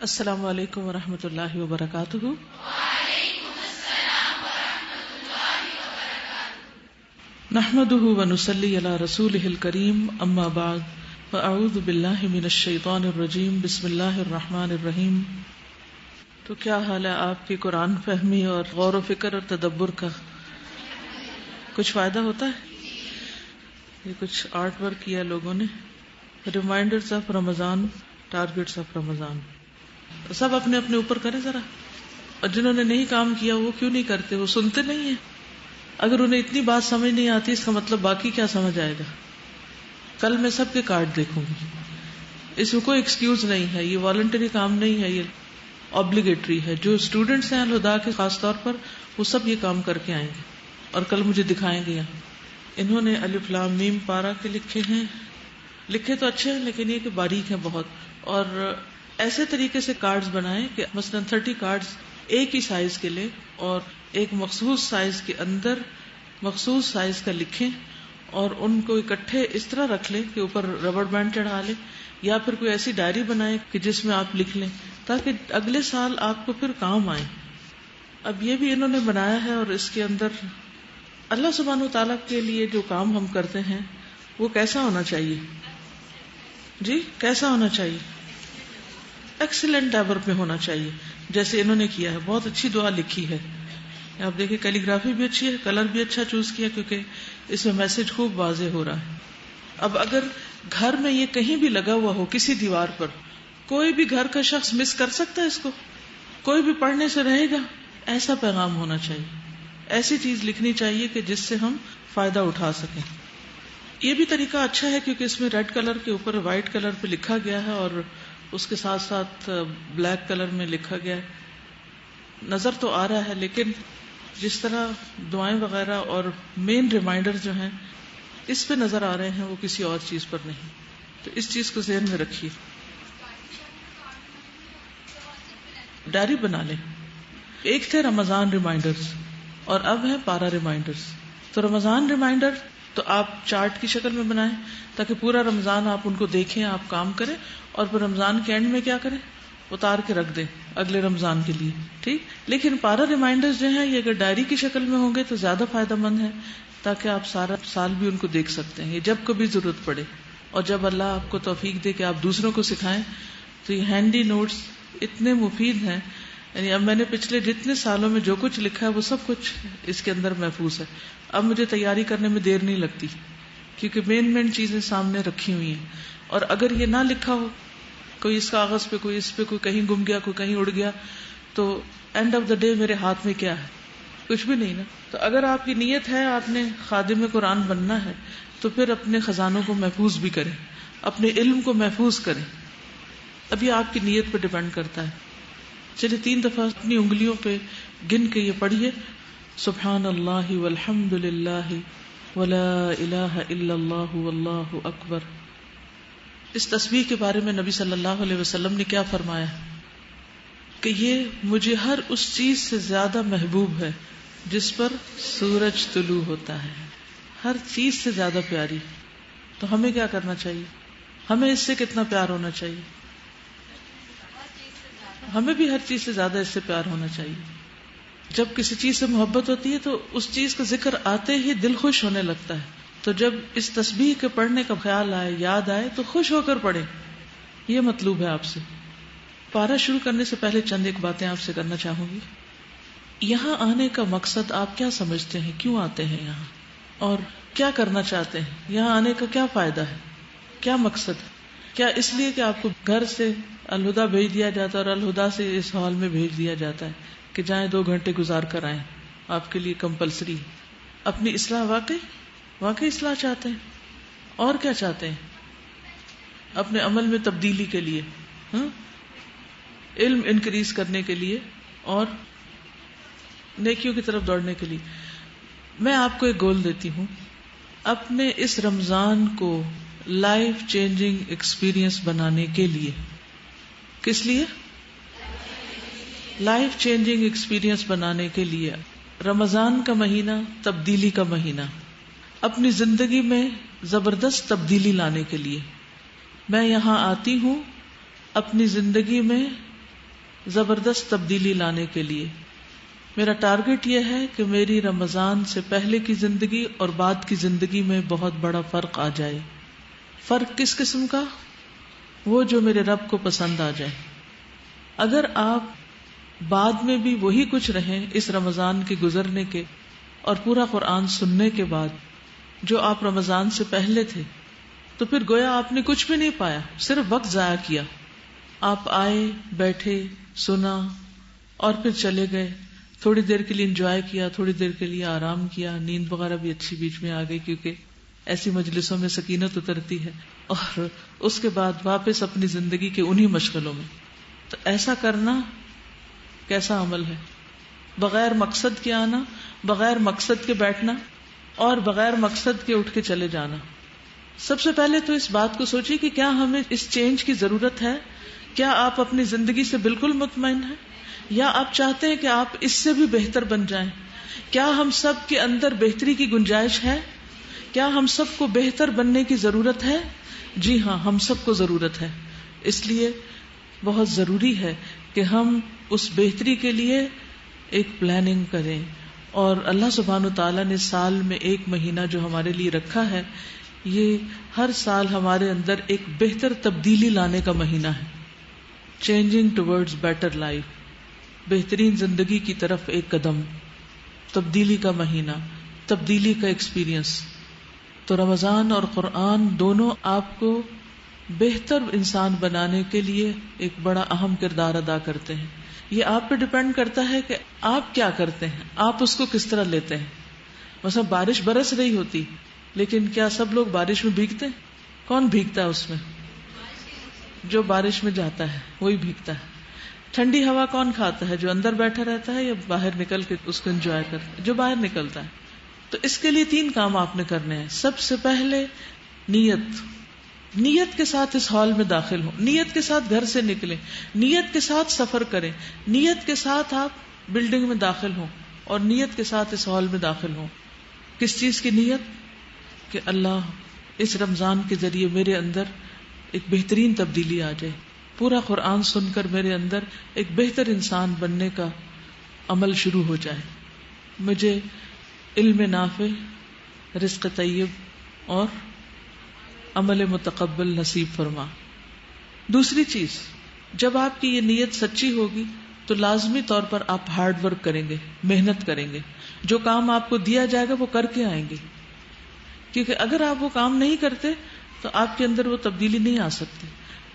السلام علیکم ورحمۃ اللہ وبرکاتہ۔ وعلیکم السلام ورحمۃ اللہ وبرکاتہ۔ نحمده ونصلی علی رسولہ الکریم، اما بعد فاعوذ باللہ من الشیطان الرجیم، بسم اللہ الرحمن الرحیم۔ تو کیا حال ہے آپ کی قرآن فہمی اور غور و فکر اور تدبر کا؟ کچھ فائدہ ہوتا ہے؟ یہ کچھ آرٹ ورک کیا لوگوں نے، reminders of Ramzan, targets of Ramzan. سب اپنے اپنے اوپر کریں ذرا، اور جنہوں نے نہیں کام کیا وہ کیوں نہیں کرتے؟ وہ سنتے نہیں ہیں۔ اگر انہیں اتنی بات سمجھ نہیں آتی، اس کا مطلب باقی کیا سمجھ آئے گا؟ کل میں سب کے کارڈ دیکھوں گی، اس میں کوئی ایکسکیوز نہیں ہے، یہ والنٹری کام نہیں ہے، یہ آبلیگیٹری ہے۔ جو اسٹوڈنٹس ہیں الہدا کے خاص طور پر، وہ سب یہ کام کر کے آئیں گے اور کل مجھے دکھائیں گے۔ یہاں انہوں نے الف لام میم پارا کے لکھے ہیں، لکھے تو اچھے ہیں لیکن یہ کہ باریک ہیں بہت، اور ایسے طریقے سے کارڈز بنائیں کہ مثلا 30 کارڈز ایک ہی سائز کے لیں اور ایک مخصوص سائز کے اندر مخصوص سائز کا لکھیں، اور ان کو اکٹھے اس طرح رکھ لیں کہ اوپر ربڑ بینڈ چڑھا لیں، یا پھر کوئی ایسی ڈائری بنائیں کہ جس میں آپ لکھ لیں، تاکہ اگلے سال آپ کو پھر کام آئے۔ اب یہ بھی انہوں نے بنایا ہے، اور اس کے اندر اللہ سبحانہ و تعالیٰ کے لیے جو کام ہم کرتے ہیں وہ کیسا ہونا چاہیے؟ جی کیسا ہونا چاہیے؟ ایکسیلنٹ لیول پہ ہونا چاہیے، جیسے انہوں نے کیا ہے۔ بہت اچھی دعا لکھی ہے، آپ دیکھیں کیلی گرافی بھی اچھی ہے، کلر بھی اچھا چوز کیا، کیونکہ اس میں میسج خوب واضح ہو رہا ہے۔ اب اگر گھر میں یہ کہیں بھی لگا ہوا ہو کسی دیوار پر، کوئی بھی گھر کا شخص مس کر سکتا ہے اس کو، کوئی بھی پڑھنے سے رہے گا، ایسا پیغام ہونا چاہیے، ایسی چیز لکھنی چاہیے کہ جس سے ہم فائدہ اٹھا سکیں۔ یہ بھی طریقہ اچھا ہے کیونکہ اس میں ریڈ کلر کے اوپر وائٹ کلر پہ لکھا گیا ہے، اور اس کے ساتھ ساتھ بلیک کلر میں لکھا گیا ہے، نظر تو آ رہا ہے، لیکن جس طرح دعائیں وغیرہ اور مین ریمائنڈر جو ہیں اس پہ نظر آ رہے ہیں، وہ کسی اور چیز پر نہیں۔ تو اس چیز کو ذہن میں رکھیے۔ ڈائری بنا لیں۔ ایک تھے رمضان ریمائنڈرز اور اب ہے پارا ریمائنڈرز۔ تو رمضان ریمائنڈر تو آپ چارٹ کی شکل میں بنائیں تاکہ پورا رمضان آپ ان کو دیکھیں، آپ کام کریں، اور پھر رمضان کے اینڈ میں کیا کریں؟ اتار کے رکھ دیں اگلے رمضان کے لیے، ٹھیک۔ لیکن پارا ریمائنڈرز جو ہیں یہ اگر ڈائری کی شکل میں ہوں گے تو زیادہ فائدہ مند ہے، تاکہ آپ سارا سال بھی ان کو دیکھ سکتے ہیں، یہ جب کبھی ضرورت پڑے، اور جب اللہ آپ کو توفیق دے کہ آپ دوسروں کو سکھائیں تو یہ ہینڈی نوٹس اتنے مفید ہیں۔ یعنی اب میں نے پچھلے جتنے سالوں میں جو کچھ لکھا ہے وہ سب کچھ اس کے اندر محفوظ ہے۔ اب مجھے تیاری کرنے میں دیر نہیں لگتی کیونکہ مین چیزیں سامنے رکھی ہوئی ہیں، اور اگر یہ نہ لکھا ہو، کوئی اس کاغذ پہ، کوئی اس پہ، کوئی کہیں گم گیا، کوئی کہیں اڑ گیا، تو اینڈ آف دا ڈے میرے ہاتھ میں کیا ہے؟ کچھ بھی نہیں نا۔ تو اگر آپ کی نیت ہے آپ نے خادم قرآن بننا ہے تو پھر اپنے خزانوں کو محفوظ بھی کریں، اپنے علم کو محفوظ کریں۔ اب یہ آپ کی نیت پہ ڈیپینڈ کرتا ہے۔ چلیے 3 دفعہ اپنی انگلیوں پہ گن کے یہ پڑھیے، سبحان اللہ والحمد للہ ولا الہ الا اللہ واللہ اکبر۔ اس تسبیح کے بارے میں نبی صلی اللہ علیہ وسلم نے کیا فرمایا کہ یہ مجھے ہر اس چیز سے زیادہ محبوب ہے جس پر سورج طلوع ہوتا ہے، ہر چیز سے زیادہ پیاری۔ تو ہمیں کیا کرنا چاہیے؟ ہمیں اس سے کتنا پیار ہونا چاہیے؟ ہمیں بھی ہر چیز سے زیادہ اس سے پیار ہونا چاہیے۔ جب کسی چیز سے محبت ہوتی ہے تو اس چیز کا ذکر آتے ہی دل خوش ہونے لگتا ہے، تو جب اس تسبیح کے پڑھنے کا خیال آئے، یاد آئے، تو خوش ہو کر پڑھیں۔ یہ مطلوب ہے آپ سے۔ پارہ شروع کرنے سے پہلے چند ایک باتیں آپ سے کرنا چاہوں گی۔ یہاں آنے کا مقصد آپ کیا سمجھتے ہیں؟ کیوں آتے ہیں یہاں، اور کیا کرنا چاہتے ہیں؟ یہاں آنے کا کیا فائدہ ہے؟ کیا مقصد ہے؟ کیا اس لیے کہ آپ کو گھر سے الہدا بھیج دیا جاتا ہے اور الہدا سے اس ہال میں بھیج دیا جاتا ہے کہ جائیں 2 گھنٹے گزار کر آئیں، آپ کے لیے کمپلسری؟ اپنی اصلاح واقعی اصلاح چاہتے ہیں؟ اور کیا چاہتے ہیں؟ اپنے عمل میں تبدیلی کے لیے، علم انکریز کرنے کے لیے، اور نیکیوں کی طرف دوڑنے کے لیے۔ میں آپ کو ایک گول دیتی ہوں، اپنے اس رمضان کو لائف چینجنگ ایکسپیرینس بنانے کے لیے۔ کس لیے؟ لائف چینجنگ ایکسپیرینس بنانے کے لیے۔ رمضان کا مہینہ تبدیلی کا مہینہ، اپنی زندگی میں زبردست تبدیلی لانے کے لیے میں یہاں آتی ہوں، اپنی زندگی میں زبردست تبدیلی لانے کے لیے. میرا ٹارگٹ یہ ہے کہ میری رمضان سے پہلے کی زندگی اور بعد کی زندگی میں بہت بڑا فرق آ جائے. فرق کس قسم کا؟ وہ جو میرے رب کو پسند آ جائے. اگر آپ بعد میں بھی وہی کچھ رہیں اس رمضان کے گزرنے کے اور پورا قرآن سننے کے بعد جو آپ رمضان سے پہلے تھے، تو پھر گویا آپ نے کچھ بھی نہیں پایا، صرف وقت ضائع کیا. آپ آئے، بیٹھے، سنا اور پھر چلے گئے. تھوڑی دیر کے لیے انجوائے کیا، تھوڑی دیر کے لیے آرام کیا، نیند وغیرہ بھی اچھی بیچ میں آ گئی کیونکہ ایسی مجلسوں میں سکینت اترتی ہے، اور اس کے بعد واپس اپنی زندگی کے انہی مشغلوں میں. تو ایسا کرنا کیسا عمل ہے؟ بغیر مقصد کے آنا، بغیر مقصد کے بیٹھنا اور بغیر مقصد کے اٹھ کے چلے جانا. سب سے پہلے تو اس بات کو سوچیے کہ کیا ہمیں اس چینج کی ضرورت ہے؟ کیا آپ اپنی زندگی سے بالکل مطمئن ہیں یا آپ چاہتے ہیں کہ آپ اس سے بھی بہتر بن جائیں؟ کیا ہم سب کے اندر بہتری کی گنجائش ہے؟ کیا ہم سب کو بہتر بننے کی ضرورت ہے؟ جی ہاں، ہم سب کو ضرورت ہے. اس لیے بہت ضروری ہے کہ ہم اس بہتری کے لیے ایک پلاننگ کریں. اور اللہ سبحانہ وتعالیٰ نے سال میں ایک مہینہ جو ہمارے لیے رکھا ہے، یہ ہر سال ہمارے اندر ایک بہتر تبدیلی لانے کا مہینہ ہے. چینجنگ ٹورڈز بیٹر لائف، بہترین زندگی کی طرف ایک قدم، تبدیلی کا مہینہ، تبدیلی کا ایکسپیرئنس. تو رمضان اور قرآن دونوں آپ کو بہتر انسان بنانے کے لیے ایک بڑا اہم کردار ادا کرتے ہیں. یہ آپ پہ ڈپینڈ کرتا ہے کہ آپ کیا کرتے ہیں، آپ اس کو کس طرح لیتے ہیں. مثلا بارش برس رہی ہوتی، لیکن کیا سب لوگ بارش میں بھیگتے ہیں؟ کون بھیگتا ہے اس میں؟ جو بارش میں جاتا ہے وہی بھیگتا ہے. ٹھنڈی ہوا کون کھاتا ہے؟ جو اندر بیٹھا رہتا ہے یا باہر نکل کے اس کو انجوائے کرتا ہے؟ جو باہر نکلتا ہے. تو اس کے لیے 3 کام آپ نے کرنے ہیں. سب سے پہلے نیت کے ساتھ اس ہال میں داخل ہوں، نیت کے ساتھ گھر سے نکلیں، نیت کے ساتھ سفر کریں، نیت کے ساتھ آپ بلڈنگ میں داخل ہوں اور نیت کے ساتھ اس ہال میں داخل ہوں. کس چیز کی نیت؟ کہ اللہ اس رمضان کے ذریعے میرے اندر ایک بہترین تبدیلی آ جائے، پورا قرآن سن کر میرے اندر ایک بہتر انسان بننے کا عمل شروع ہو جائے، مجھے علم نافع، رزق طیب اور عمل متقبل نصیب فرما. دوسری چیز، جب آپ کی یہ نیت سچی ہوگی تو لازمی طور پر آپ ہارڈ ورک کریں گے، محنت کریں گے. جو کام آپ کو دیا جائے گا وہ کر کے آئیں گے، کیونکہ اگر آپ وہ کام نہیں کرتے تو آپ کے اندر وہ تبدیلی نہیں آ سکتی.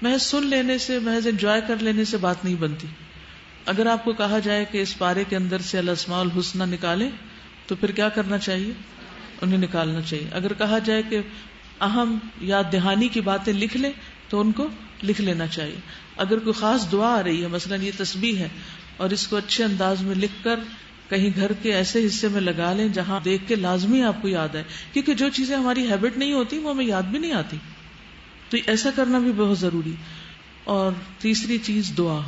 محض سن لینے سے، محض انجوائے کر لینے سے بات نہیں بنتی. اگر آپ کو کہا جائے کہ اس پارے کے اندر سے الاسماء الحسنی نکالیں تو پھر کیا کرنا چاہیے؟ انہیں نکالنا چاہیے. اگر کہا جائے کہ اہم یا دہانی کی باتیں لکھ لیں تو ان کو لکھ لینا چاہیے. اگر کوئی خاص دعا آ رہی ہے، مثلا یہ تسبیح ہے، اور اس کو اچھے انداز میں لکھ کر کہیں گھر کے ایسے حصے میں لگا لیں جہاں دیکھ کے لازمی آپ کو یاد آئے، کیونکہ جو چیزیں ہماری ہیبٹ نہیں ہوتی وہ ہمیں یاد بھی نہیں آتی. تو ایسا کرنا بھی بہت ضروری. اور تیسری چیز دعا.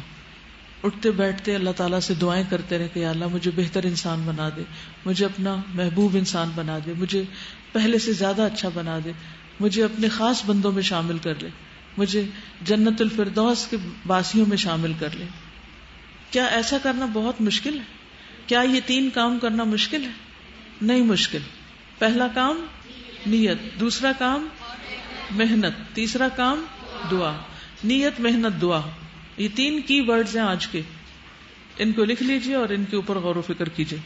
اٹھتے بیٹھتے اللہ تعالیٰ سے دعائیں کرتے رہے کہ یا اللہ مجھے بہتر انسان بنا دے، مجھے اپنا محبوب انسان بنا دے، مجھے پہلے سے زیادہ اچھا بنا دے، مجھے اپنے خاص بندوں میں شامل کر لے، مجھے جنت الفردوس کے باسیوں میں شامل کر لے. کیا ایسا کرنا بہت مشکل ہے؟ کیا یہ 3 کام کرنا مشکل ہے؟ نہیں مشکل. پہلا کام نیت، دوسرا کام محنت، تیسرا کام دعا. نیت، محنت، دعا، یہ 3 کی ورڈز ہیں آج کے. ان کو لکھ لیجئے اور ان کے اوپر غور و فکر کیجئے.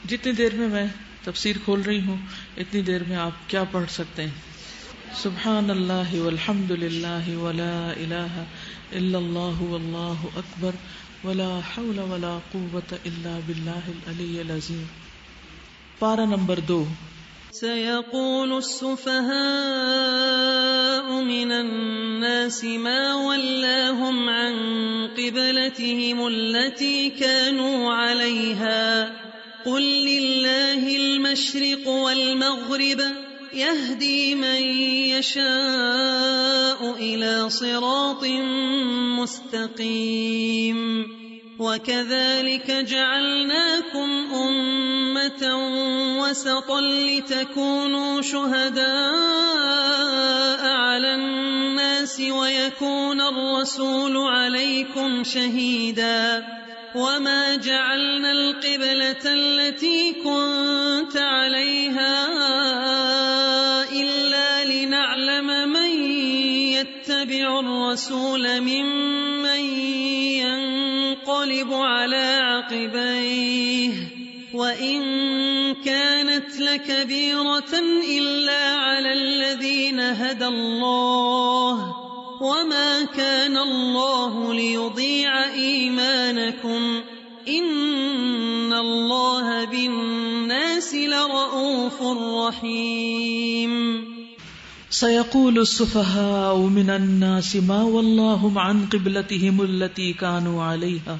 جتنی دیر میں میں تفسیر کھول رہی ہوں اتنی دیر میں آپ کیا پڑھ سکتے ہیں؟ سبحان اللہ والحمد للہ ولا الہ الا اللہ واللہ اکبر ولا حول ولا قوة الا باللہ العلی العظیم. پارہ نمبر 2. سيقول السفهاء من الناس ما ولاهم عن قبلتهم التي كانوا عليها قل لله المشرق والمغرب يهدي من يشاء إلى صراط مستقيم. وَكَذَلِكَ جَعَلْنَاكُمْ أُمَّةً وَسَطًا لِتَكُونُوا شُهَدَاءَ عَلَى النَّاسِ وَيَكُونَ الرَّسُولُ عَلَيْكُمْ شَهِيدًا وَمَا جَعَلْنَا الْقِبْلَةَ الَّتِي كُنْتَ عَلَيْهَا إِلَّا لِنَعْلَمَ مَنْ يَتَّبِعُ الرَّسُولَ مِمَّنْ ينقلب على عقبيه وإن كانت لكبيرة إلا على الذين هدى الله وما كان الله ليضيع إيمانكم إن الله بالناس لرؤوف رحيم سيقول السفهاء من الناس ما ولاهم عن قبلتهم التي كانوا عليها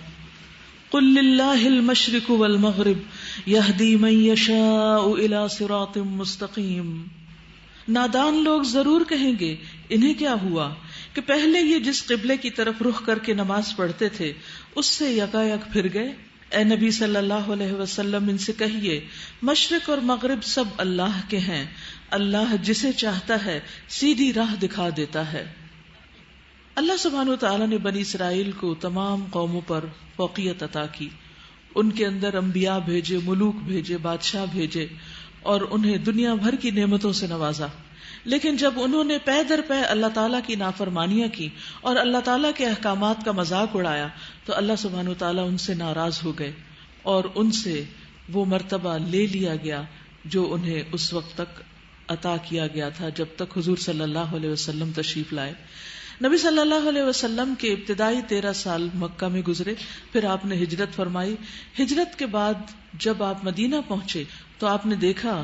قل لله المشرق والمغرب يهدي من يشاء إلى صراط مستقيم۔ نادان لوگ ضرور کہیں گے انہیں کیا ہوا کہ پہلے یہ جس قبلے کی طرف رخ کر کے نماز پڑھتے تھے اس سے یکایک پھر گئے۔ اے نبی صلی اللہ علیہ وسلم ان سے کہیے مشرق اور مغرب سب اللہ کے ہیں، اللہ جسے چاہتا ہے سیدھی راہ دکھا دیتا ہے۔ اللہ سبحانہ وتعالی نے بنی اسرائیل کو تمام قوموں پر فوقیت عطا کی، ان کے اندر انبیاء بھیجے، ملوک بھیجے، بادشاہ بھیجے اور انہیں دنیا بھر کی نعمتوں سے نوازا، لیکن جب انہوں نے پے در پے اللہ تعالیٰ کی نافرمانیاں کی اور اللہ تعالیٰ کے احکامات کا مذاق اڑایا تو اللہ سبحانہ وتعالیٰ ان سے ناراض ہو گئے اور ان سے وہ مرتبہ لے لیا گیا جو انہیں اس وقت تک عطا کیا گیا تھا جب تک حضور صلی اللہ علیہ وسلم تشریف لائے۔ نبی صلی اللہ علیہ وسلم کے ابتدائی 13 سال مکہ میں گزرے، پھر آپ نے ہجرت فرمائی۔ ہجرت کے بعد جب آپ مدینہ پہنچے تو آپ نے دیکھا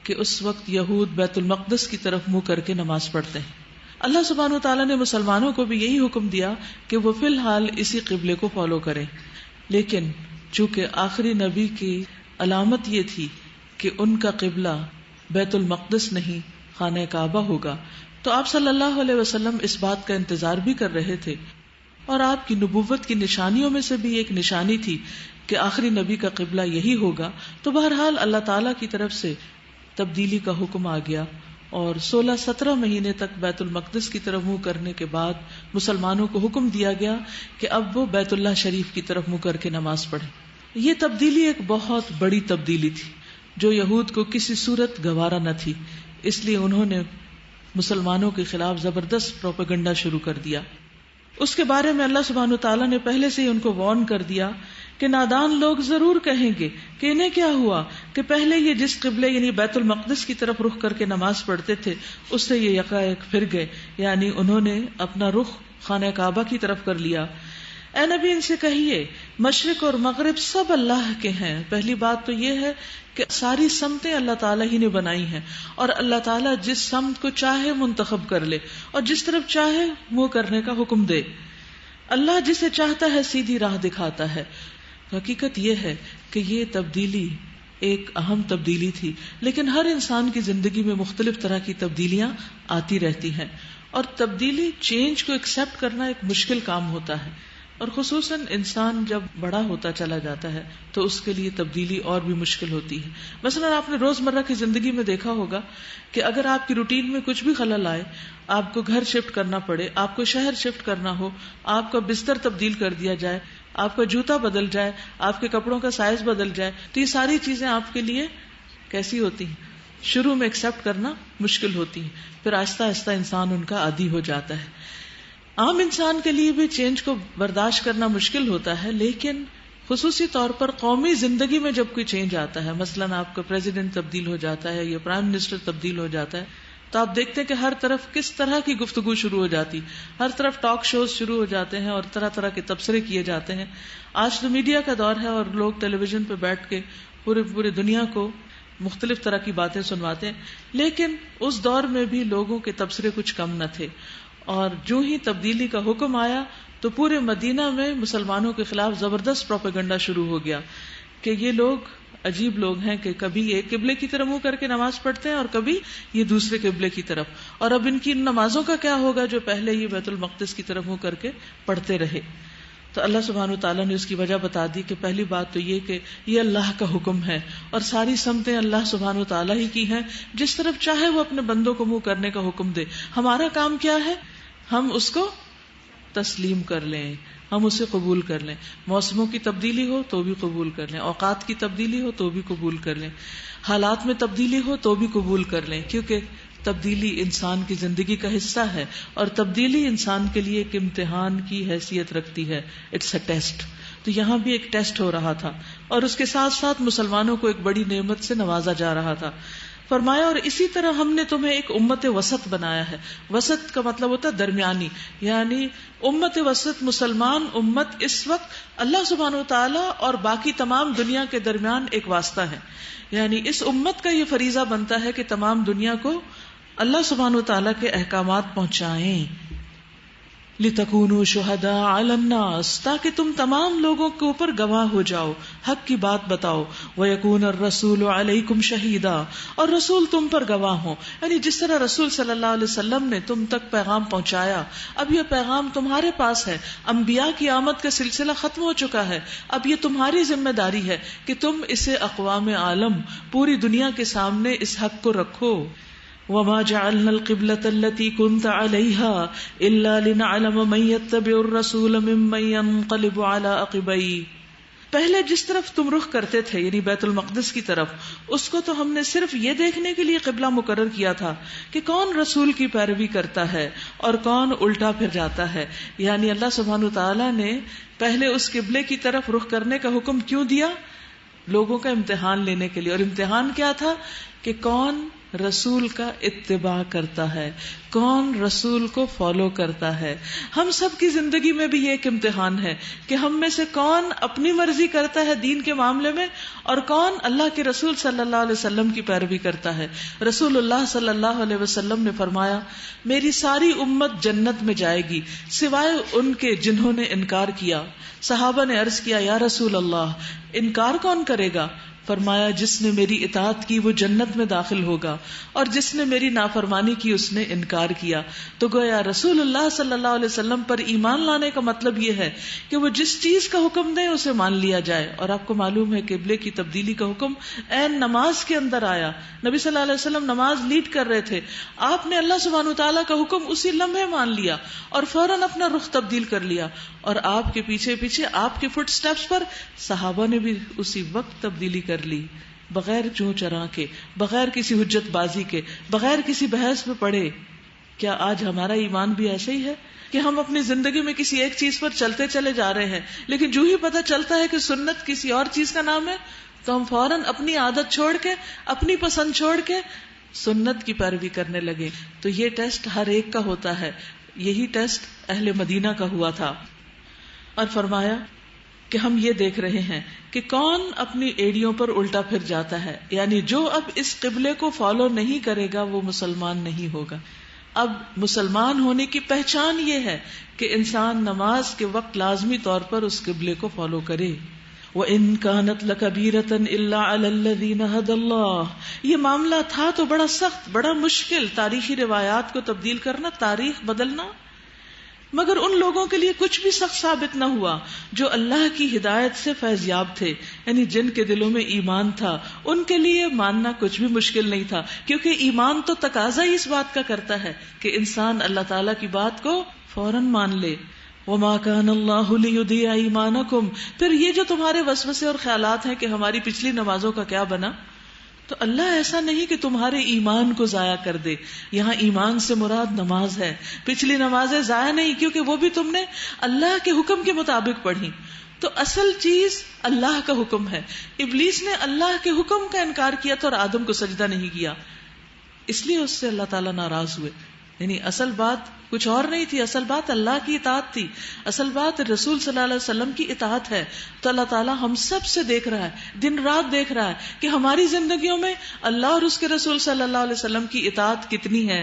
کہ اس وقت یہود بیت المقدس کی طرف منہ کر کے نماز پڑھتے ہیں۔ اللہ سبحانہ وتعالی نے مسلمانوں کو بھی یہی حکم دیا کہ وہ فی الحال اسی قبلے کو فالو کریں، لیکن چونکہ آخری نبی کی علامت یہ تھی کہ ان کا قبلہ بیت المقدس نہیں خانہ کعبہ ہوگا، تو آپ صلی اللہ علیہ وسلم اس بات کا انتظار بھی کر رہے تھے، اور آپ کی نبوت کی نشانیوں میں سے بھی ایک نشانی تھی کہ آخری نبی کا قبلہ یہی ہوگا۔ تو بہرحال اللہ تعالیٰ کی طرف سے تبدیلی کا حکم آ گیا اور 16-17 مہینے تک بیت المقدس کی طرف منہ کرنے کے بعد مسلمانوں کو حکم دیا گیا کہ اب وہ بیت اللہ شریف کی طرف منہ کر کے نماز پڑھیں۔ یہ تبدیلی ایک بہت بڑی تبدیلی تھی جو یہود کو کسی صورت گوارا نہ تھی، اس لیے انہوں نے مسلمانوں کے خلاف زبردست پروپیگنڈا شروع کر دیا۔ اس کے بارے میں اللہ سبحانہ وتعالیٰ نے پہلے سے ہی ان کو وارن کر دیا کہ نادان لوگ ضرور کہیں گے کہ انہیں کیا ہوا کہ پہلے یہ جس قبلے یعنی بیت المقدس کی طرف رخ کر کے نماز پڑھتے تھے اس سے یہ یکایک پھر گئے، یعنی انہوں نے اپنا رخ خانہ کعبہ کی طرف کر لیا۔ اے نبی ان سے کہیے مشرق اور مغرب سب اللہ کے ہیں۔ پہلی بات تو یہ ہے کہ ساری سمتیں اللہ تعالیٰ ہی نے بنائی ہیں، اور اللہ تعالیٰ جس سمت کو چاہے منتخب کر لے اور جس طرف چاہے منہ کرنے کا حکم دے۔ اللہ جسے چاہتا ہے سیدھی راہ دکھاتا ہے۔ حقیقت یہ ہے کہ یہ تبدیلی ایک اہم تبدیلی تھی، لیکن ہر انسان کی زندگی میں مختلف طرح کی تبدیلیاں آتی رہتی ہیں، اور تبدیلی چینج کو ایکسپٹ کرنا ایک مشکل کام ہوتا ہے، اور خصوصاً انسان جب بڑا ہوتا چلا جاتا ہے تو اس کے لیے تبدیلی اور بھی مشکل ہوتی ہے۔ مثلا آپ نے روزمرہ کی زندگی میں دیکھا ہوگا کہ اگر آپ کی روٹین میں کچھ بھی خلل آئے، آپ کو گھر شفٹ کرنا پڑے، آپ کو شہر شفٹ کرنا ہو، آپ کا بستر تبدیل کر دیا جائے، آپ کا جوتا بدل جائے، آپ کے کپڑوں کا سائز بدل جائے، تو یہ ساری چیزیں آپ کے لیے کیسی ہوتی ہیں؟ شروع میں ایکسپٹ کرنا مشکل ہوتی ہیں، پھر آہستہ آہستہ انسان ان کا عادی ہو جاتا ہے۔ عام انسان کے لیے بھی چینج کو برداشت کرنا مشکل ہوتا ہے، لیکن خصوصی طور پر قومی زندگی میں جب کوئی چینج آتا ہے، مثلاً آپ کا پریزیڈنٹ تبدیل ہو جاتا ہے یا پرائم منسٹر تبدیل ہو جاتا ہے، تو آپ دیکھتے ہیں کہ ہر طرف کس طرح کی گفتگو شروع ہو جاتی، ہر طرف ٹاک شوز شروع ہو جاتے ہیں اور طرح طرح کے تبصرے کیے جاتے ہیں۔ آج تو میڈیا کا دور ہے اور لوگ ٹیلی ویژن پہ بیٹھ کے پوری دنیا کو مختلف طرح کی باتیں سنواتے ہیں، لیکن اس دور میں بھی لوگوں کے تبصرے کچھ کم نہ تھے، اور جو ہی تبدیلی کا حکم آیا تو پورے مدینہ میں مسلمانوں کے خلاف زبردست پروپیگنڈا شروع ہو گیا کہ یہ لوگ عجیب لوگ ہیں کہ کبھی ایک قبلے کی طرف منہ کر کے نماز پڑھتے ہیں اور کبھی یہ دوسرے قبلے کی طرف، اور اب ان کی نمازوں کا کیا ہوگا جو پہلے یہ بیت المقدس کی طرف منہ کر کے پڑھتے رہے۔ تو اللہ سبحانہ وتعالیٰ نے اس کی وجہ بتا دی کہ پہلی بات تو یہ کہ یہ اللہ کا حکم ہے اور ساری سمتیں اللہ سبحانہ وتعالیٰ ہی کی ہیں، جس طرف چاہے وہ اپنے بندوں کو منہ کرنے کا حکم دے. ہمارا کام کیا ہے؟ ہم اس کو تسلیم کر لیں، ہم اسے قبول کر لیں. موسموں کی تبدیلی ہو تو بھی قبول کر لیں، اوقات کی تبدیلی ہو تو بھی قبول کر لیں، حالات میں تبدیلی ہو تو بھی قبول کر لیں، کیونکہ تبدیلی انسان کی زندگی کا حصہ ہے اور تبدیلی انسان کے لیے ایک امتحان کی حیثیت رکھتی ہے. It's a test. تو یہاں بھی ایک ٹیسٹ ہو رہا تھا اور اس کے ساتھ ساتھ مسلمانوں کو ایک بڑی نعمت سے نوازا جا رہا تھا. فرمایا اور اسی طرح ہم نے تمہیں ایک امت وسط بنایا ہے. وسط کا مطلب ہوتا ہے درمیانی، یعنی امت وسط مسلمان امت اس وقت اللہ سبحانہ وتعالی اور باقی تمام دنیا کے درمیان ایک واسطہ ہے. یعنی اس امت کا یہ فریضہ بنتا ہے کہ تمام دنیا کو اللہ سبحانہ وتعالی کے احکامات پہنچائیں. لِتَكُونُوا شُهَدَاءَ عَلَى النَّاسِ، تاکہ تم تمام لوگوں کے اوپر گواہ ہو جاؤ، حق کی بات بتاؤ. وَيَكُونَ الرَّسُولُ عَلَيْكُمْ شَهِيدًا، اور رسول تم پر گواہ ہوں. یعنی جس طرح رسول صلی اللہ علیہ وسلم نے تم تک پیغام پہنچایا، اب یہ پیغام تمہارے پاس ہے. انبیاء کی آمد کا سلسلہ ختم ہو چکا ہے، اب یہ تمہاری ذمہ داری ہے کہ تم اسے اقوام عالم، پوری دنیا کے سامنے اس حق کو رکھو. وما جعلنا القبلة التي كنت عليها إلا لنعلم من يتبع الرسول ممن ينقلب على عقبيه. پہلے جس طرف تم رخ کرتے تھے یعنی بیت المقدس کی طرف، اس کو تو ہم نے صرف یہ دیکھنے کے لیے قبلہ مقرر کیا تھا کہ کون رسول کی پیروی کرتا ہے اور کون الٹا پھر جاتا ہے. یعنی اللہ سبحانہ وتعالیٰ نے پہلے اس قبلے کی طرف رخ کرنے کا حکم کیوں دیا؟ لوگوں کا امتحان لینے کے لیے. اور امتحان کیا تھا؟ کہ کون رسول کا اتباع کرتا ہے، کون رسول کو فالو کرتا ہے. ہم سب کی زندگی میں بھی یہ ایک امتحان ہے کہ ہم میں سے کون اپنی مرضی کرتا ہے دین کے معاملے میں اور کون اللہ کے رسول صلی اللہ علیہ وسلم کی پیروی کرتا ہے. رسول اللہ صلی اللہ علیہ وسلم نے فرمایا میری ساری امت جنت میں جائے گی سوائے ان کے جنہوں نے انکار کیا. صحابہ نے عرض کیا یا رسول اللہ انکار کون کرے گا؟ فرمایا جس نے میری اطاعت کی وہ جنت میں داخل ہوگا اور جس نے میری نافرمانی کی اس نے انکار کیا. تو گویا رسول اللہ صلی اللہ علیہ وسلم پر ایمان لانے کا مطلب یہ ہے کہ وہ جس چیز کا حکم دیں اسے مان لیا جائے. اور آپ کو معلوم ہے قبلے کی تبدیلی کا حکم عین نماز کے اندر آیا. نبی صلی اللہ علیہ وسلم نماز لیڈ کر رہے تھے، آپ نے اللہ سبحانہ وتعالیٰ کا حکم اسی لمحے مان لیا اور فوراً اپنا رخ تبدیل کر لیا. اور آپ کے پیچھے پیچھے آپ کے فٹ سٹیپس پر صحابہ نے بھی اسی وقت تبدیلی کر لی، بغیر چوں چراں کے، بغیر کسی حجت بازی کے، بغیر کسی بحث میں پڑے. کیا آج ہمارا ایمان بھی ایسے ہی ہے کہ ہم اپنی زندگی میں کسی ایک چیز پر چلتے چلے جا رہے ہیں، لیکن جو ہی پتہ چلتا ہے کہ سنت کسی اور چیز کا نام ہے تو ہم فوراً اپنی عادت چھوڑ کے، اپنی پسند چھوڑ کے سنت کی پیروی کرنے لگے. تو یہ ٹیسٹ ہر ایک کا ہوتا ہے. یہی ٹیسٹ اہل مدینہ کا ہوا تھا. اور فرمایا کہ ہم یہ دیکھ رہے ہیں کہ کون اپنی ایڑیوں پر الٹا پھر جاتا ہے. یعنی جو اب اس قبلے کو فالو نہیں کرے گا وہ مسلمان نہیں ہوگا. اب مسلمان ہونے کی پہچان یہ ہے کہ انسان نماز کے وقت لازمی طور پر اس قبلے کو فالو کرے. وَإِن كَانَتْ لَكَبِيرَةً إِلَّا عَلَى الَّذِينَ هَدَى اللَّهُ. یہ معاملہ تھا تو بڑا سخت، بڑا مشکل، تاریخی روایات کو تبدیل کرنا، تاریخ بدلنا، مگر ان لوگوں کے لیے کچھ بھی سخت ثابت نہ ہوا جو اللہ کی ہدایت سے فیض یاب تھے، یعنی جن کے دلوں میں ایمان تھا. ان کے لیے ماننا کچھ بھی مشکل نہیں تھا، کیونکہ ایمان تو تقاضا ہی اس بات کا کرتا ہے کہ انسان اللہ تعالیٰ کی بات کو فوراً مان لے. وَمَا كَانَ اللَّهُ لِيُضِيعَ إِيمَانَكُمْ. پھر یہ جو تمہارے وسوسے اور خیالات ہیں کہ ہماری پچھلی نمازوں کا کیا بنا، تو اللہ ایسا نہیں کہ تمہارے ایمان کو ضائع کر دے. یہاں ایمان سے مراد نماز ہے. پچھلی نمازیں ضائع نہیں، کیونکہ وہ بھی تم نے اللہ کے حکم کے مطابق پڑھی. تو اصل چیز اللہ کا حکم ہے. ابلیس نے اللہ کے حکم کا انکار کیا تھا اور آدم کو سجدہ نہیں کیا، اس لیے اس سے اللہ تعالیٰ ناراض ہوئے. یعنی اصل بات کچھ اور نہیں تھی، اصل بات اللہ کی اطاعت تھی، اصل بات رسول صلی اللہ علیہ وسلم کی اطاعت ہے. تو اللہ تعالیٰ ہم سب سے دیکھ رہا ہے، دن رات دیکھ رہا ہے کہ ہماری زندگیوں میں اللہ اور اس کے رسول صلی اللہ علیہ وسلم کی اطاعت کتنی ہے.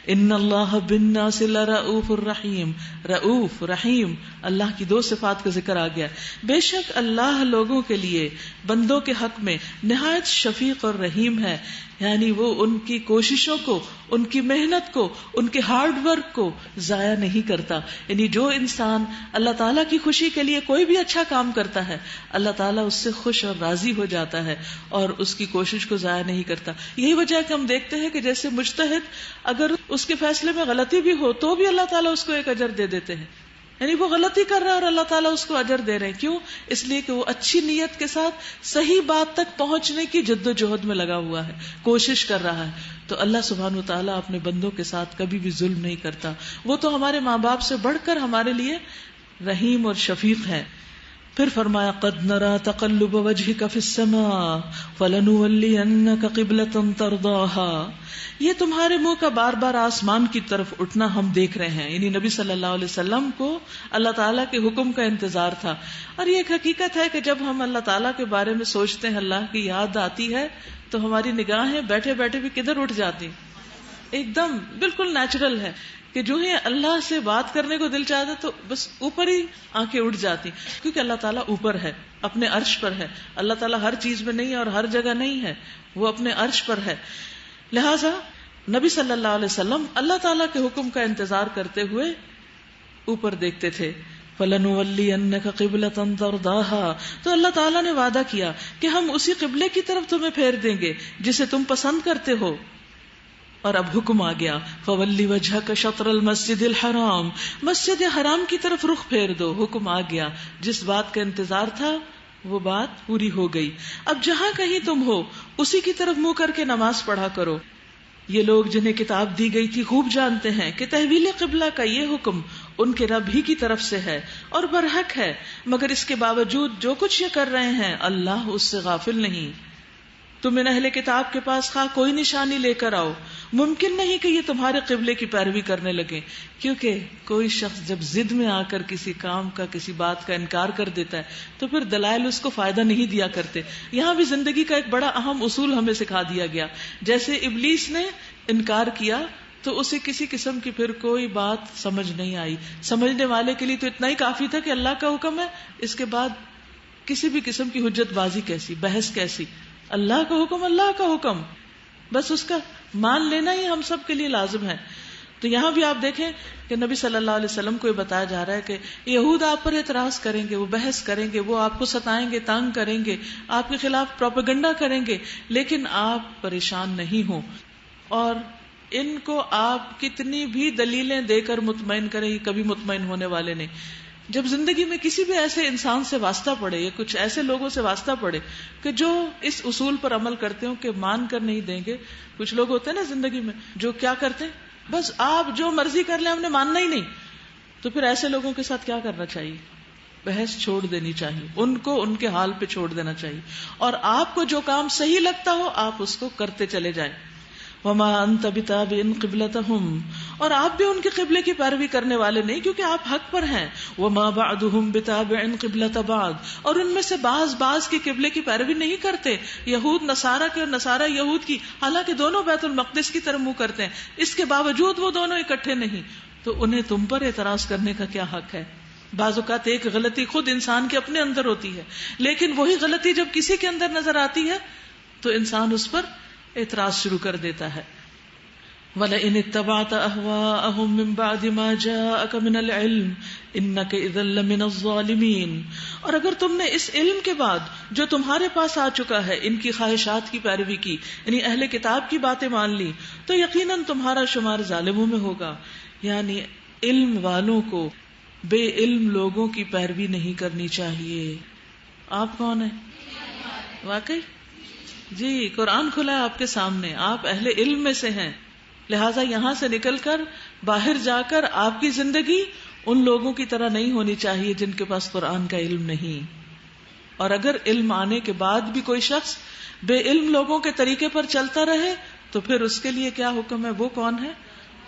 ان اللہ بالناس لرؤوف الرحیم. رؤوف رحیم اللہ کی دو صفات کا ذکر آ گیا. بے شک اللہ لوگوں کے لیے بندوں کے حق میں نہایت شفیق اور رحیم ہے، یعنی وہ ان کی کوششوں کو، ان کی محنت کو، ان کے ہارڈ ورک کو ضائع نہیں کرتا. یعنی جو انسان اللہ تعالیٰ کی خوشی کے لیے کوئی بھی اچھا کام کرتا ہے، اللہ تعالیٰ اس سے خوش اور راضی ہو جاتا ہے اور اس کی کوشش کو ضائع نہیں کرتا. یہی وجہ ہے کہ ہم دیکھتے ہیں کہ جیسے مجتہد اگر اس کے فیصلے میں غلطی بھی ہو تو بھی اللہ تعالیٰ اس کو ایک اجر دے دیتے ہیں. یعنی وہ غلطی کر رہا ہے اور اللہ تعالیٰ اس کو اجر دے رہے ہیں. کیوں؟ اس لیے کہ وہ اچھی نیت کے ساتھ صحیح بات تک پہنچنے کی جد و جہد میں لگا ہوا ہے، کوشش کر رہا ہے. تو اللہ سبحانہ و تعالیٰ اپنے بندوں کے ساتھ کبھی بھی ظلم نہیں کرتا. وہ تو ہمارے ماں باپ سے بڑھ کر ہمارے لیے رحیم اور شفیق ہے. پھر فرمایا قد نرى تقلب وجهك في السماء فلنولينك قبلة ترضاها. یہ تمہارے منہ کا بار بار آسمان کی طرف اٹھنا ہم دیکھ رہے ہیں. یعنی نبی صلی اللہ علیہ وسلم کو اللہ تعالیٰ کے حکم کا انتظار تھا. اور یہ ایک حقیقت ہے کہ جب ہم اللہ تعالیٰ کے بارے میں سوچتے ہیں، اللہ کی یاد آتی ہے، تو ہماری نگاہیں بیٹھے بیٹھے بھی کدھر اٹھ جاتی. ایک دم بالکل نیچرل ہے کہ جو ہی اللہ سے بات کرنے کو دل چاہتا تو بس اوپر ہی آنکھیں اٹھ جاتی، کیونکہ اللہ تعالیٰ اوپر ہے، اپنے عرش پر ہے. اللہ تعالیٰ ہر چیز میں نہیں ہے اور ہر جگہ نہیں ہے، وہ اپنے عرش پر ہے. لہذا نبی صلی اللہ علیہ وسلم اللہ تعالیٰ کے حکم کا انتظار کرتے ہوئے اوپر دیکھتے تھے. فَلَنُوَلِّيَنَّكَ قِبْلَةً تَرْضَاهَا. تو اللہ تعالیٰ نے وعدہ کیا کہ ہم اسی قبلے کی طرف تمہیں پھیر دیں گے جسے تم پسند کرتے ہو. اور اب حکم آ گیا فَوَلِّ وَجْهَكَ شَطْرَ الْمَسْجِدِ الْحَرَامِ. مسجد حرام کی طرف رخ پھیر دو. حکم آ گیا، جس بات کا انتظار تھا وہ بات پوری ہو گئی. اب جہاں کہیں تم ہو اسی کی طرف منہ کر کے نماز پڑھا کرو. یہ لوگ جنہیں کتاب دی گئی تھی خوب جانتے ہیں کہ تحویل قبلہ کا یہ حکم ان کے رب ہی کی طرف سے ہے اور برحق ہے، مگر اس کے باوجود جو کچھ یہ کر رہے ہیں اللہ اس سے غافل نہیں. تم ان اہل کتاب کے پاس خواہ کوئی نشانی لے کر آؤ، ممکن نہیں کہ یہ تمہارے قبلے کی پیروی کرنے لگے. کیونکہ کوئی شخص جب ضد میں آ کر کسی کام کا، کسی بات کا انکار کر دیتا ہے تو پھر دلائل اس کو فائدہ نہیں دیا کرتے. یہاں بھی زندگی کا ایک بڑا اہم اصول ہمیں سکھا دیا گیا. جیسے ابلیس نے انکار کیا تو اسے کسی قسم کی پھر کوئی بات سمجھ نہیں آئی. سمجھنے والے کے لیے تو اتنا ہی کافی تھا کہ اللہ کا حکم ہے، اس کے بعد کسی بھی قسم کی حجت بازی کیسی، بحث کیسی. اللہ کا حکم اللہ کا حکم، بس اس کا مان لینا ہی ہم سب کے لیے لازم ہے. تو یہاں بھی آپ دیکھیں کہ نبی صلی اللہ علیہ وسلم کو یہ بتایا جا رہا ہے کہ یہود آپ پر اعتراض کریں گے، وہ بحث کریں گے، وہ آپ کو ستائیں گے، تنگ کریں گے، آپ کے خلاف پروپیگنڈا کریں گے، لیکن آپ پریشان نہیں ہوں. اور ان کو آپ کتنی بھی دلیلیں دے کر مطمئن کریں، کبھی مطمئن ہونے والے نہیں. جب زندگی میں کسی بھی ایسے انسان سے واسطہ پڑے یا کچھ ایسے لوگوں سے واسطہ پڑے کہ جو اس اصول پر عمل کرتے ہوں کہ مان کر نہیں دیں گے. کچھ لوگ ہوتے ہیں نا زندگی میں جو کیا کرتے ہیں، بس آپ جو مرضی کر لیں ہم نے ماننا ہی نہیں. تو پھر ایسے لوگوں کے ساتھ کیا کرنا چاہیے؟ بحث چھوڑ دینی چاہیے، ان کو ان کے حال پہ چھوڑ دینا چاہیے، اور آپ کو جو کام صحیح لگتا ہو آپ اس کو کرتے چلے جائیں. وما انت بتابع قبلتهم. اور آپ بھی ان کے قبلے کی پیروی کرنے والے نہیں کیونکہ آپ حق پر ہیں. وما بعضهم بتابع قبلة بعض. اور ان میں سے بعض کی قبلے کی پیروی نہیں کرتے، یہود نصارہ کے اور نصارہ یہود کی، حالانکہ دونوں بیت المقدس کی طرف منہ کرتے ہیں، اس کے باوجود وہ دونوں اکٹھے نہیں. تو انہیں تم پر اعتراض کرنے کا کیا حق ہے؟ بعض اوقات ایک غلطی خود انسان کے اپنے اندر ہوتی ہے، لیکن وہی غلطی جب کسی کے اندر نظر آتی ہے تو انسان اس پر اعتراض شروع کر دیتا ہے. وَلَئِنِ اتَّبَعْتَ أَهْوَاءَهُمْ مِنْ بَعْدِ مَا جَاءَكَ مِنَ الْعِلْمِ إِنَّكَ إِذًا لَّمِنَ الظَّالِمِينَ. اور اگر تم نے اس علم کے بعد جو تمہارے پاس آ چکا ہے ان کی خواہشات کی پیروی کی، یعنی اہل کتاب کی باتیں مان لی، تو یقیناً تمہارا شمار ظالموں میں ہوگا. یعنی علم والوں کو بے علم لوگوں کی پیروی نہیں کرنی چاہیے. آپ کون ہیں؟ واقعی جی، قرآن کھلا ہے آپ کے سامنے، آپ اہل علم میں سے ہیں. لہٰذا یہاں سے نکل کر باہر جا کر آپ کی زندگی ان لوگوں کی طرح نہیں ہونی چاہیے جن کے پاس قرآن کا علم نہیں. اور اگر علم آنے کے بعد بھی کوئی شخص بے علم لوگوں کے طریقے پر چلتا رہے تو پھر اس کے لیے کیا حکم ہے؟ وہ کون ہے؟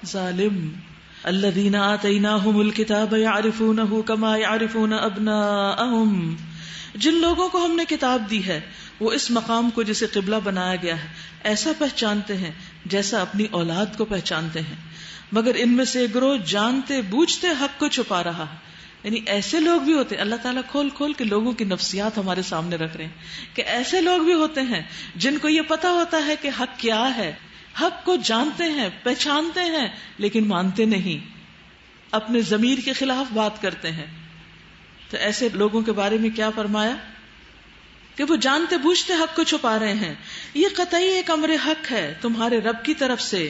ظالم. الذین آتیناہم الکتاب یعرفونہ کما یعرفون ابناءہم. جن لوگوں کو ہم نے کتاب دی ہے وہ اس مقام کو جسے قبلہ بنایا گیا ہے ایسا پہچانتے ہیں جیسا اپنی اولاد کو پہچانتے ہیں، مگر ان میں سے ایک گروہ جانتے بوجھتے حق کو چھپا رہا ہے. یعنی ایسے لوگ بھی ہوتے ہیں، اللہ تعالیٰ کھول کھول کے لوگوں کی نفسیات ہمارے سامنے رکھ رہے ہیں کہ ایسے لوگ بھی ہوتے ہیں جن کو یہ پتا ہوتا ہے کہ حق کیا ہے، حق کو جانتے ہیں، پہچانتے ہیں، لیکن مانتے نہیں، اپنے ضمیر کے خلاف بات کرتے ہیں. تو ایسے لوگوں کے بارے میں کیا فرمایا کہ وہ جانتے بوجھتے حق کو چھپا رہے ہیں. یہ قطعی ایک امر حق ہے تمہارے رب کی طرف سے،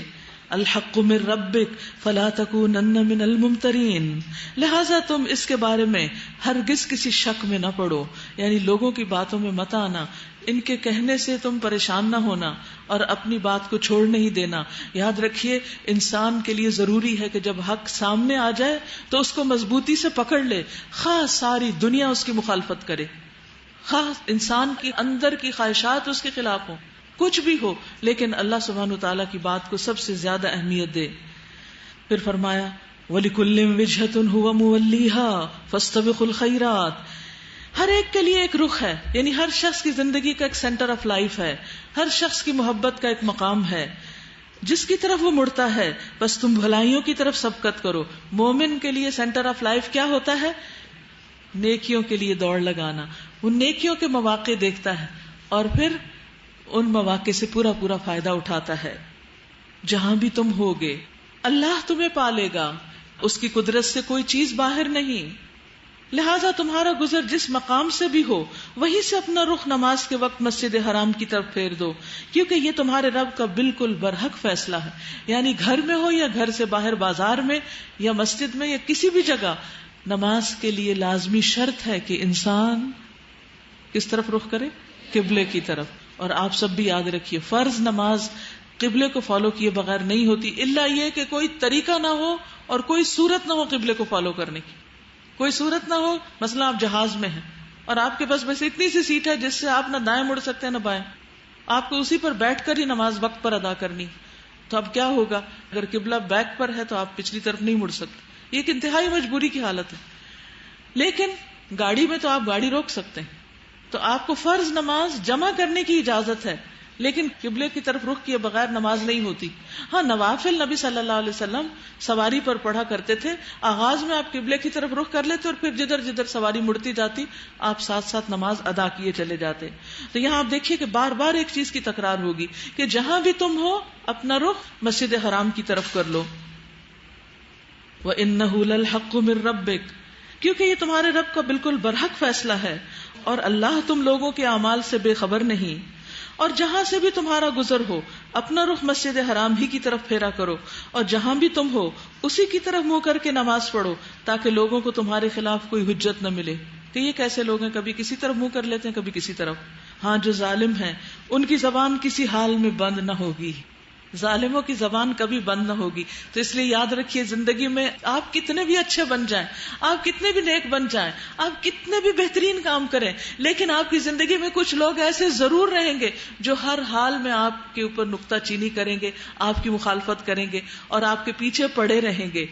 الحق من ربک فلا تکونن من الممترین، لہذا تم اس کے بارے میں ہرگز کسی شک میں نہ پڑو، یعنی لوگوں کی باتوں میں مت آنا، ان کے کہنے سے تم پریشان نہ ہونا اور اپنی بات کو چھوڑ نہیں دینا. یاد رکھیے انسان کے لیے ضروری ہے کہ جب حق سامنے آ جائے تو اس کو مضبوطی سے پکڑ لے، خواہ ساری دنیا اس کی مخالفت کرے، خواہ انسان کی اندر کی خواہشات اس کے خلاف ہوں، کچھ بھی ہو، لیکن اللہ سبحانہ وتعالیٰ کی بات کو سب سے زیادہ اہمیت دے. پھر فرمایا وَلِكُلٍّ وِجْهَةٌ هُوَ مُوَلِّيهَا فَاسْتَبِقُوا الْخَيْرَاتِ، ہر ایک کے لیے ایک رخ ہے، یعنی ہر شخص کی زندگی کا ایک سینٹر آف لائف ہے، ہر شخص کی محبت کا ایک مقام ہے جس کی طرف وہ مڑتا ہے، بس تم بھلائیوں کی طرف سبقت کرو. مومن کے لیے سینٹر آف لائف کیا ہوتا ہے؟ نیکیوں کے لیے دوڑ لگانا. وہ نیکیوں کے مواقع دیکھتا ہے اور پھر ان مواقع سے پورا پورا فائدہ اٹھاتا ہے. جہاں بھی تم ہوگے اللہ تمہیں پالے گا، اس کی قدرت سے کوئی چیز باہر نہیں. لہذا تمہارا گزر جس مقام سے بھی ہو وہیں سے اپنا رخ نماز کے وقت مسجد حرام کی طرف پھیر دو، کیونکہ یہ تمہارے رب کا بالکل برحق فیصلہ ہے. یعنی گھر میں ہو یا گھر سے باہر، بازار میں یا مسجد میں یا کسی بھی جگہ، نماز کے لیے لازمی شرط ہے کہ انسان کس طرف رخ کرے؟ قبلے کی طرف. اور آپ سب بھی یاد رکھیے فرض نماز قبلے کو فالو کیے بغیر نہیں ہوتی، الا یہ کہ کوئی طریقہ نہ ہو اور کوئی صورت نہ ہو قبلے کو فالو کرنے کی. کوئی صورت نہ ہو، مثلا آپ جہاز میں ہیں اور آپ کے پاس بس اتنی سی سیٹ ہے جس سے آپ نہ دائیں مڑ سکتے ہیں نہ بائیں، آپ کو اسی پر بیٹھ کر ہی نماز وقت پر ادا کرنی. تو اب کیا ہوگا؟ اگر قبلہ بیک پر ہے تو آپ پچھلی طرف نہیں مڑ سکتے. یہ ایک انتہائی مجبوری کی حالت ہے. لیکن گاڑی میں تو آپ گاڑی روک سکتے ہیں، تو آپ کو فرض نماز جمع کرنے کی اجازت ہے، لیکن قبلے کی طرف رخ کیے بغیر نماز نہیں ہوتی. ہاں نوافل نبی صلی اللہ علیہ وسلم سواری پر پڑھا کرتے تھے. آغاز میں آپ قبلے کی طرف رخ کر لیتے اور پھر جدھر جدھر سواری مڑتی جاتی آپ ساتھ ساتھ نماز ادا کیے چلے جاتے. تو یہاں آپ دیکھیے کہ بار بار ایک چیز کی تکرار ہوگی کہ جہاں بھی تم ہو اپنا رخ مسجد حرام کی طرف کر لو. وَإِنَّهُ لَلْحَقُّ مِن رَبِّكَ، کیونکہ یہ تمہارے رب کا بالکل برحق فیصلہ ہے اور اللہ تم لوگوں کے اعمال سے بے خبر نہیں. اور جہاں سے بھی تمہارا گزر ہو اپنا رخ مسجد حرام ہی کی طرف پھیرا کرو، اور جہاں بھی تم ہو اسی کی طرف منہ کر کے نماز پڑھو، تاکہ لوگوں کو تمہارے خلاف کوئی حجت نہ ملے کہ یہ کیسے لوگ ہیں، کبھی کسی طرف منہ کر لیتے ہیں کبھی کسی طرف. ہاں جو ظالم ہیں ان کی زبان کسی حال میں بند نہ ہوگی، ظالموں کی زبان کبھی بند نہ ہوگی. تو اس لیے یاد رکھیے زندگی میں آپ کتنے بھی اچھے بن جائیں، آپ کتنے بھی نیک بن جائیں، آپ کتنے بھی بہترین کام کریں، لیکن آپ کی زندگی میں کچھ لوگ ایسے ضرور رہیں گے جو ہر حال میں آپ کے اوپر نکتہ چینی کریں گے، آپ کی مخالفت کریں گے اور آپ کے پیچھے پڑے رہیں گے.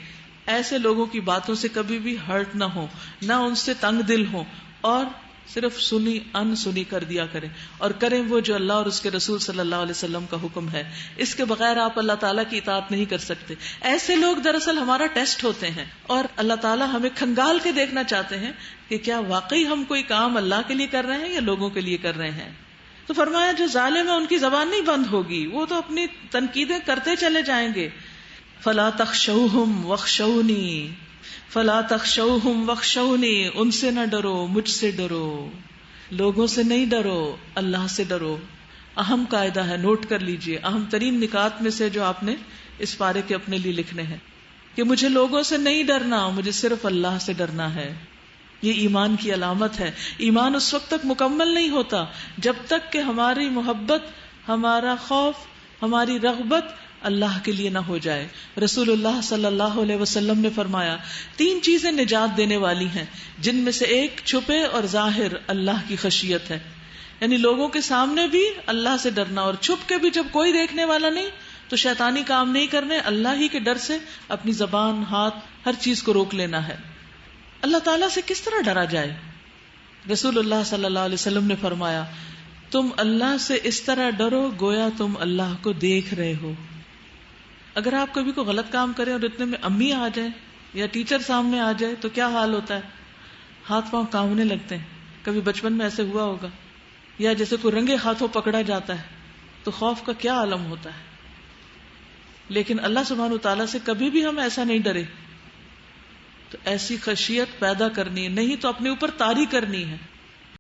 ایسے لوگوں کی باتوں سے کبھی بھی ہرٹ نہ ہو، نہ ان سے تنگ دل ہو، اور صرف سنی ان سنی کر دیا کریں اور کریں وہ جو اللہ اور اس کے رسول صلی اللہ علیہ وسلم کا حکم ہے. اس کے بغیر آپ اللہ تعالیٰ کی اطاعت نہیں کر سکتے. ایسے لوگ دراصل ہمارا ٹیسٹ ہوتے ہیں اور اللہ تعالیٰ ہمیں کھنگال کے دیکھنا چاہتے ہیں کہ کیا واقعی ہم کوئی کام اللہ کے لیے کر رہے ہیں یا لوگوں کے لیے کر رہے ہیں. تو فرمایا جو ظالم ہے ان کی زبان نہیں بند ہوگی، وہ تو اپنی تنقیدیں کرتے چلے جائیں گے. فلا تخشوہم واخشونی، فلا تخشوہم واخشونی، ان سے نہ ڈرو مجھ سے ڈرو. لوگوں سے نہیں ڈرو، اللہ سے ڈرو. اہم قاعدہ ہے، نوٹ کر لیجئے، اہم ترین نکات میں سے جو آپ نے اس پارے کے اپنے لیے لکھنے ہیں کہ مجھے لوگوں سے نہیں ڈرنا، مجھے صرف اللہ سے ڈرنا ہے. یہ ایمان کی علامت ہے. ایمان اس وقت تک مکمل نہیں ہوتا جب تک کہ ہماری محبت، ہمارا خوف، ہماری رغبت اللہ کے لیے نہ ہو جائے. رسول اللہ صلی اللہ علیہ وسلم نے فرمایا 3 چیزیں نجات دینے والی ہیں، جن میں سے ایک چھپے اور ظاہر اللہ کی خشیت ہے، یعنی لوگوں کے سامنے بھی اللہ سے ڈرنا اور چھپ کے بھی جب کوئی دیکھنے والا نہیں تو شیطانی کام نہیں کرنے، اللہ ہی کے ڈر سے اپنی زبان، ہاتھ، ہر چیز کو روک لینا ہے. اللہ تعالیٰ سے کس طرح ڈرا جائے؟ رسول اللہ صلی اللہ علیہ وسلم نے فرمایا تم اللہ سے اس طرح ڈرو گویا تم اللہ کو دیکھ رہے ہو. اگر آپ کبھی کوئی غلط کام کریں اور اتنے میں امی آ جائے یا ٹیچر سامنے آ جائے تو کیا حال ہوتا ہے؟ ہاتھ پاؤں کانپنے لگتے ہیں. کبھی بچپن میں ایسے ہوا ہوگا, یا جیسے کوئی رنگے ہاتھوں پکڑا جاتا ہے تو خوف کا کیا عالم ہوتا ہے. لیکن اللہ سبحانہ وتعالیٰ سے کبھی بھی ہم ایسا نہیں ڈرے. تو ایسی خشیت پیدا کرنی ہے, نہیں تو اپنے اوپر طاری کرنی ہے.